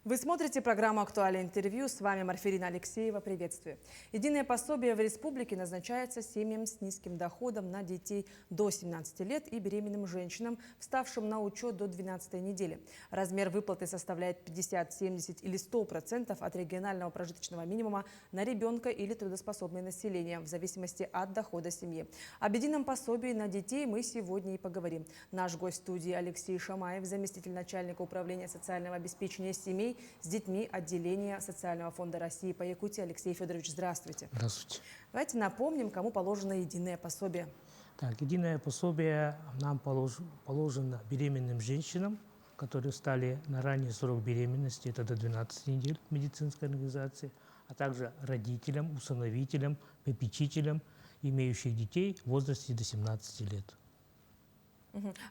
Вы смотрите программу «Актуальное интервью». С вами Марфирина Алексеева. Приветствую. Единое пособие в республике назначается семьям с низким доходом на детей до 17 лет и беременным женщинам, вставшим на учет до 12-й недели. Размер выплаты составляет 50, 70 или 100% от регионального прожиточного минимума на ребенка или трудоспособное население, в зависимости от дохода семьи. Об едином пособии на детей мы сегодня и поговорим. Наш гость в студии Алексей Шамаев, заместитель начальника управления социального обеспечения семей с детьми отделения Социального фонда России по Якутии. Алексей Федорович, здравствуйте. Здравствуйте. Давайте напомним, кому положено единое пособие. Так, единое пособие нам положено беременным женщинам, которые стали на ранний срок беременности, это до 12 недель в медицинской организации, а также родителям, усыновителям, попечителям, имеющих детей в возрасте до 17 лет.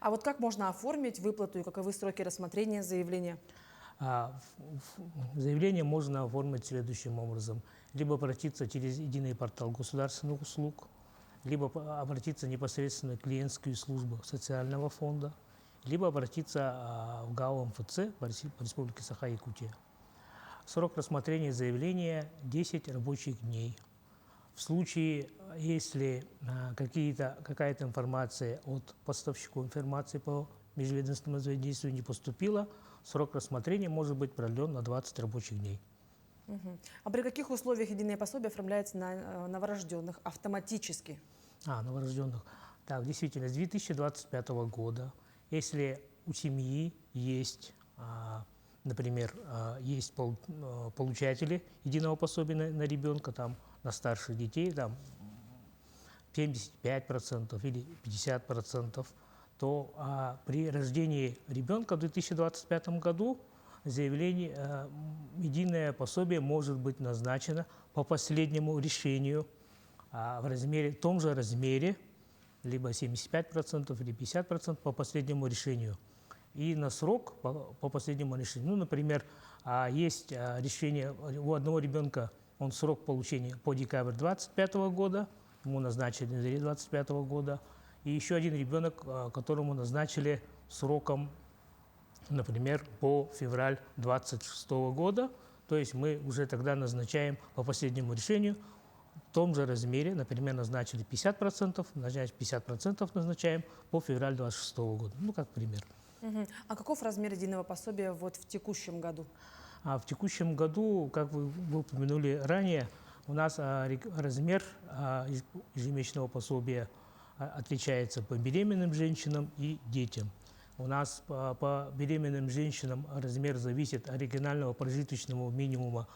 А вот как можно оформить выплату и каковы сроки рассмотрения заявления? Заявление можно оформить следующим образом. Либо обратиться через единый портал государственных услуг, либо обратиться непосредственно в клиентскую службу социального фонда, либо обратиться в ГАО МФЦ по Республике Саха-Якутия. Срок рассмотрения заявления 10 рабочих дней. В случае, если какая-то информация от поставщиков информации по межведомственному взаимодействию не поступила, срок рассмотрения может быть продлен на 20 рабочих дней. А при каких условиях единое пособие оформляется на новорожденных автоматически? Новорожденных. Так, действительно, с 2025 года, если у семьи есть, например, есть получатели единого пособия на ребенка, там, на старших детей, там, 75% или 50%, то при рождении ребенка в 2025 году заявление, единое пособие может быть назначено по последнему решению в том же размере, либо 75% или 50% по последнему решению. И на срок по последнему решению, например, есть решение у одного ребенка, он срок получения по декабрь 2025 года, ему назначили на 2025 года, и еще один ребенок, которому назначили сроком, например, по февраль 2026 года, то есть мы уже тогда назначаем по последнему решению в том же размере, например, назначили 50%, 50% назначаем по февраль 2026 года, как пример. А каков размер единого пособия в текущем году? В текущем году, как вы упомянули ранее, у нас размер ежемесячного пособия отличается по беременным женщинам и детям. У нас по беременным женщинам размер зависит от регионального прожиточного минимума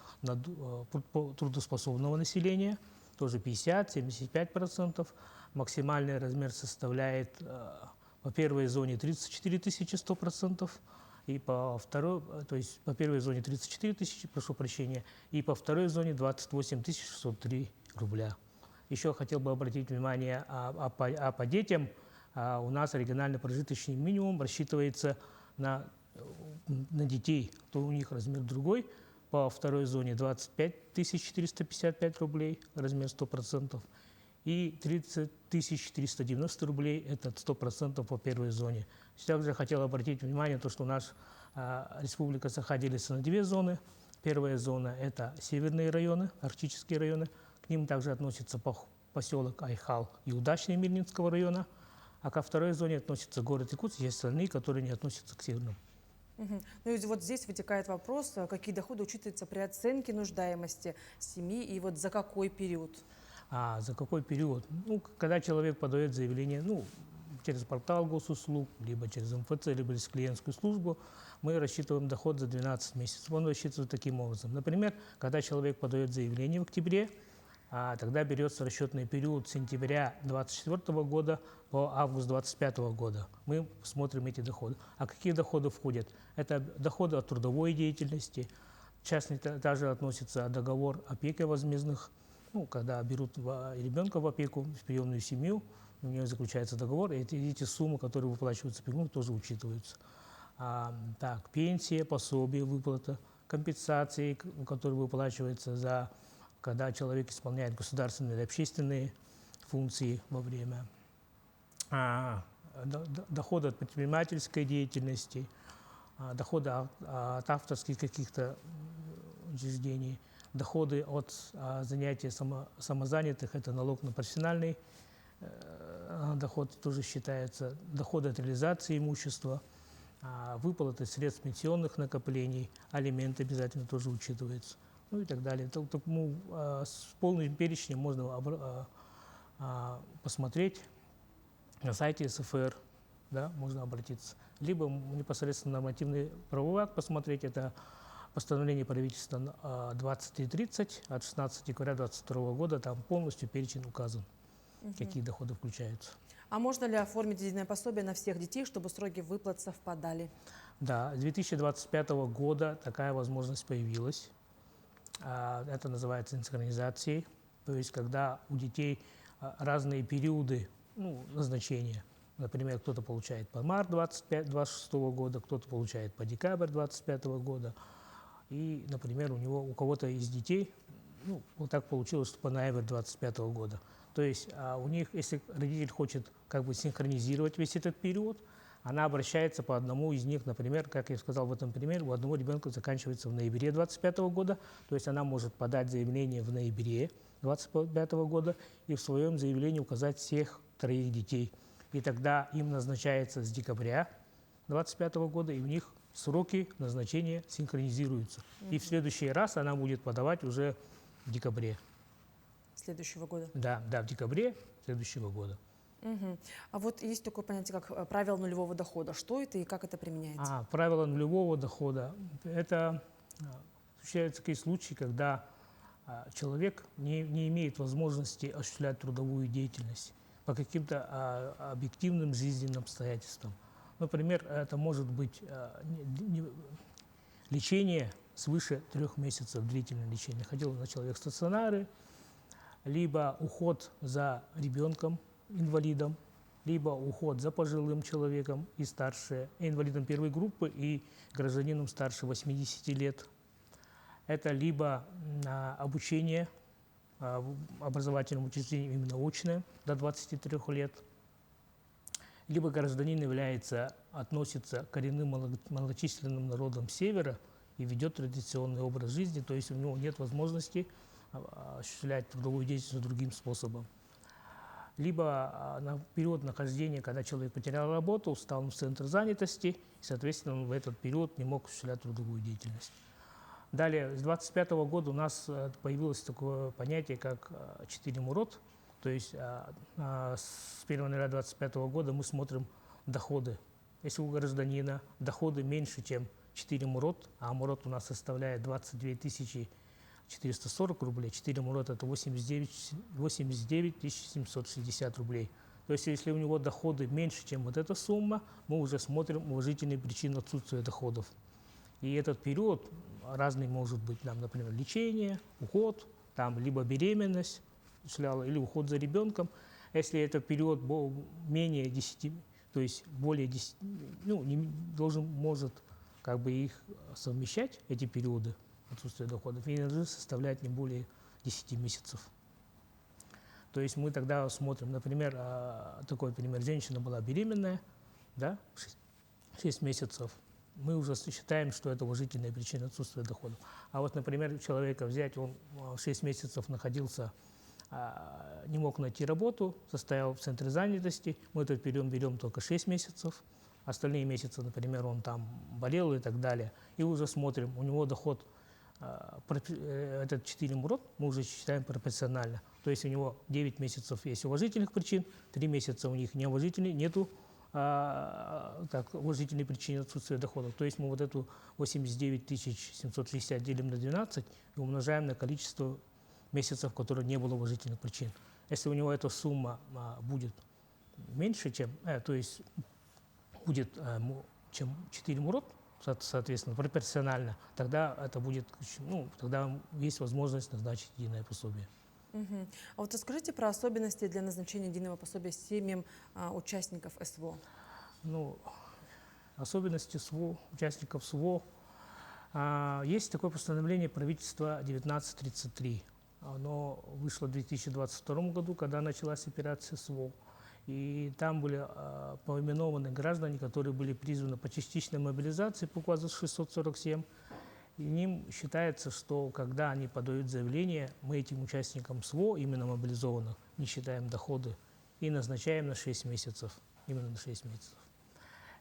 трудоспособного населения, тоже 50-75%. Максимальный размер составляет по первой зоне 34 100%, и по второй, то есть по первой зоне 34 тысячи, прошу прощения, и по второй зоне 28 603 рубля. Еще хотел бы обратить внимание, по детям у нас региональный прожиточный минимум рассчитывается на детей, то у них размер другой. По второй зоне 25 455 рублей, размер 100%, и 30 490 рублей, это 100% по первой зоне. Также хотел обратить внимание, что у нас Республика Саха делится на две зоны. Первая зона – это северные районы, арктические районы. К ним также относится поселок Айхал и Удачный Мирнинского района. А ко второй зоне относится город Якутск и остальные, которые не относятся к северным. Ну и вот здесь вытекает вопрос, какие доходы учитываются при оценке нуждаемости семьи и за какой период? За какой период? Когда человек подает заявление, через портал госуслуг, либо через МФЦ, либо через клиентскую службу, мы рассчитываем доход за 12 месяцев. Он рассчитывается таким образом. Например, когда человек подает заявление в октябре, тогда берется расчетный период с сентября 2024 года по август 2025 года. Мы смотрим эти доходы. А какие доходы входят? Это доходы от трудовой деятельности. В частности, также относится договор опеки возмездных. Когда берут ребенка в опеку, в приемную семью, у нее заключается договор, и эти суммы, которые выплачиваются опекуну, тоже учитываются. Пенсия, пособие, выплата, компенсации, которые выплачиваются когда человек исполняет государственные или общественные функции во время дохода от предпринимательской деятельности, доходы от авторских каких-то учреждений, доходы от занятий самозанятых, это налог на профессиональный доход тоже считается, доходы от реализации имущества, выплаты средств пенсионных накоплений, алименты обязательно тоже учитываются, ну и так далее. С полным перечнем можно посмотреть на сайте СФР, да, можно обратиться. Либо непосредственно нормативный правовой акт посмотреть, это постановление правительства 2330 от 16 декабря 2022 года, там полностью перечень указан, какие доходы включаются. А можно ли оформить единое пособие на всех детей, чтобы сроки выплат совпадали? Да, с 2025 года такая возможность появилась. Это называется синхронизацией, то есть когда у детей разные периоды назначения. Например, кто-то получает по март 2026 года, кто-то получает по декабрь 2025 года. И, например, у кого-то из детей, вот так получилось, что по ноябрь 2025 года. То есть у них, если родитель хочет как бы синхронизировать весь этот период, она обращается по одному из них, например, как я сказал в этом примере, у одного ребенка заканчивается в ноябре 2025 года, то есть она может подать заявление в ноябре 2025 года и в своем заявлении указать всех 3 детей. И тогда им назначается с декабря 2025 года, и у них сроки назначения синхронизируются. И в следующий раз она будет подавать уже в декабре. Следующего года? Да, в декабре следующего года. А вот есть такое понятие, как правило нулевого дохода. Что это и как это применяется? Правило нулевого дохода – это случаются такие случаи, когда человек не имеет возможности осуществлять трудовую деятельность по каким-то объективным жизненным обстоятельствам. Например, это может быть лечение свыше 3 месяцев, длительное лечение. Находился человек в стационаре, либо уход за ребенком, инвалидом, либо уход за пожилым человеком и старше, инвалидом первой группы и гражданином старше 80 лет. Это либо обучение в образовательном учреждении именно очное до 23 лет, либо гражданин относится к коренным малочисленным народам Севера и ведет традиционный образ жизни, то есть у него нет возможности осуществлять трудовую деятельность другим способом. Либо на период нахождения, когда человек потерял работу, стал в центр занятости, и, соответственно, он в этот период не мог осуществлять трудовую деятельность. Далее, с 2025 года у нас появилось такое понятие, как 4 МУРОТ, то есть с 1 января 2025 года мы смотрим доходы. Если у гражданина доходы меньше, чем 4 МУРОТ, а МУРОТ у нас составляет 22 440 рублей, 4 МУРОТ – это 89 760 рублей. То есть если у него доходы меньше, чем вот эта сумма, мы уже смотрим уважительные причины отсутствия доходов. И этот период разный может быть, например, лечение, уход, либо беременность, или уход за ребенком. Если это период менее 10, то есть более 10, может как бы их совмещать, эти периоды отсутствия доходов, и должны составлять не более 10 месяцев. То есть мы тогда смотрим, например, такой пример, женщина была беременная, да, 6 месяцев, мы уже считаем, что это уважительная причина отсутствия доходов. А вот, например, человека взять, он 6 месяцев находился, не мог найти работу, состоял в центре занятости, мы этот период берем только 6 месяцев, остальные месяцы, например, он там болел и так далее, и уже смотрим, у него доход, этот 4 МУРОТ мы уже считаем пропорционально, то есть у него 9 месяцев есть уважительных причин, 3 месяца у них неуважительных, нету уважительной причины отсутствия доходов. То есть мы вот эту 89 760 делим на 12 и умножаем на количество месяцев, в которых не было уважительных причин. Если у него эта сумма будет меньше, чем, то есть будет чем 4 МУРОТ, соответственно, пропорционально, тогда это будет, тогда есть возможность назначить единое пособие. А вот расскажите про особенности для назначения единого пособия семьям участников СВО. Особенности СВО, участников СВО. Есть такое постановление правительства 1933. Оно вышло в 2022 году, когда началась операция СВО. И там были поименованы граждане, которые были призваны по частичной мобилизации по указу 647. И ним считается, что когда они подают заявление, мы этим участникам СВО, именно мобилизованных, не считаем доходы и назначаем на 6 месяцев. Именно на 6 месяцев.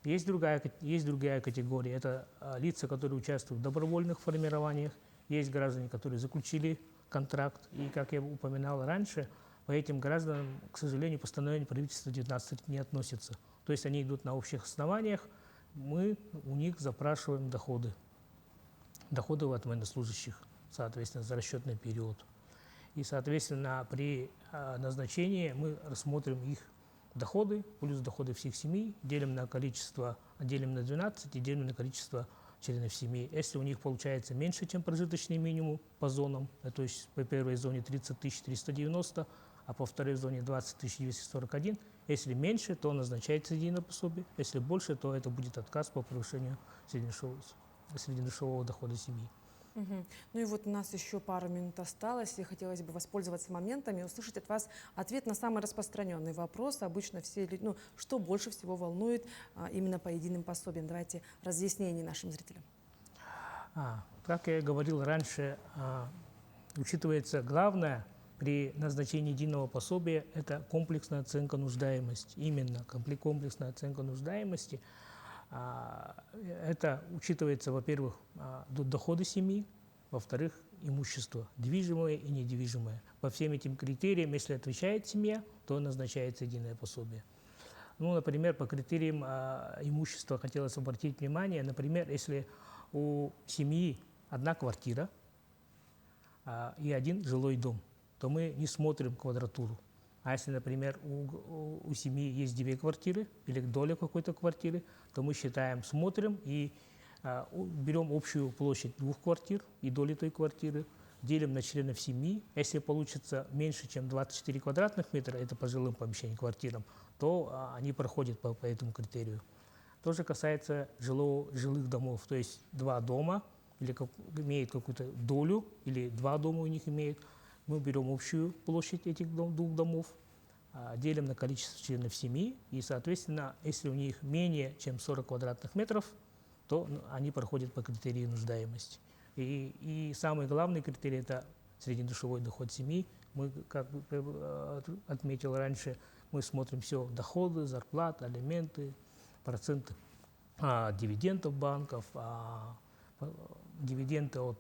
Есть другая категория. Это лица, которые участвуют в добровольных формированиях. Есть граждане, которые заключили контракт. И, как я упоминал раньше, по этим гражданам, к сожалению, постановление правительства 19 не относится. То есть они идут на общих основаниях, мы у них запрашиваем доходы. Доходы от военнослужащих, соответственно, за расчетный период. И, соответственно, при назначении мы рассмотрим их доходы, плюс доходы всех семей, делим на количество, делим на 12 и делим на количество членов семьи. Если у них получается меньше, чем прожиточный минимум по зонам, то есть по первой зоне 30 390, а по второй зоне 20 241, если меньше, то назначается единое пособие, если больше, то это будет отказ по повышению среднедушевого дохода семьи. Мгм. Ну и вот у нас еще пару минут осталось, и хотелось бы воспользоваться моментами и услышать от вас ответ на самый распространенный вопрос. Обычно все люди, что больше всего волнует именно по единым пособиям? Давайте разъяснение нашим зрителям. Как я говорил раньше, учитывается главное при назначении единого пособия – это комплексная оценка нуждаемости. Именно комплексная оценка нуждаемости. Это учитывается, во-первых, доходы семьи, во-вторых, имущество, движимое и недвижимое. По всем этим критериям, если отвечает семья, то назначается единое пособие. Например, по критериям имущества хотелось обратить внимание, например, если у семьи одна квартира и один жилой дом, то мы не смотрим квадратуру. А если, например, у семьи есть 2 квартиры или доля какой-то квартиры, то мы считаем, смотрим и берем общую площадь 2 квартир и доли той квартиры, делим на членов семьи. Если получится меньше, чем 24 квадратных метра, это по жилым помещениям, квартирам, то они проходят по этому критерию. То же касается жилых домов, то есть 2 дома или имеют какую-то долю, или 2 дома у них имеют. Мы берем общую площадь этих 2 домов, делим на количество членов семьи, и, соответственно, если у них менее чем 40 квадратных метров, то они проходят по критерию нуждаемости. И самый главный критерий – это среднедушевой доход семьи. Мы, как отметил раньше, мы смотрим все: доходы, зарплаты, алименты, проценты дивидендов банков, дивиденды от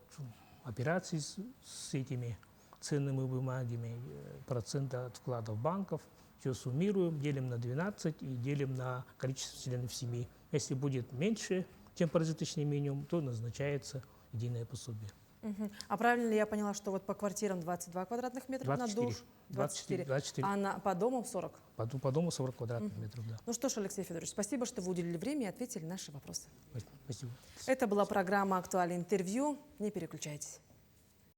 операций с этими ценными бумагами, проценты от вкладов банков. Все суммируем, делим на 12 и делим на количество членов семьи. Если будет меньше, чем прожиточный минимум, то назначается единое пособие. А правильно ли я поняла, что вот по квартирам 22 квадратных метра 24, на душ? 24. 24. А по дому 40? По дому 40 квадратных метров, да. Ну что ж, Алексей Федорович, спасибо, что вы уделили время и ответили на наши вопросы. Спасибо. Это была программа «Актуальное интервью». Не переключайтесь.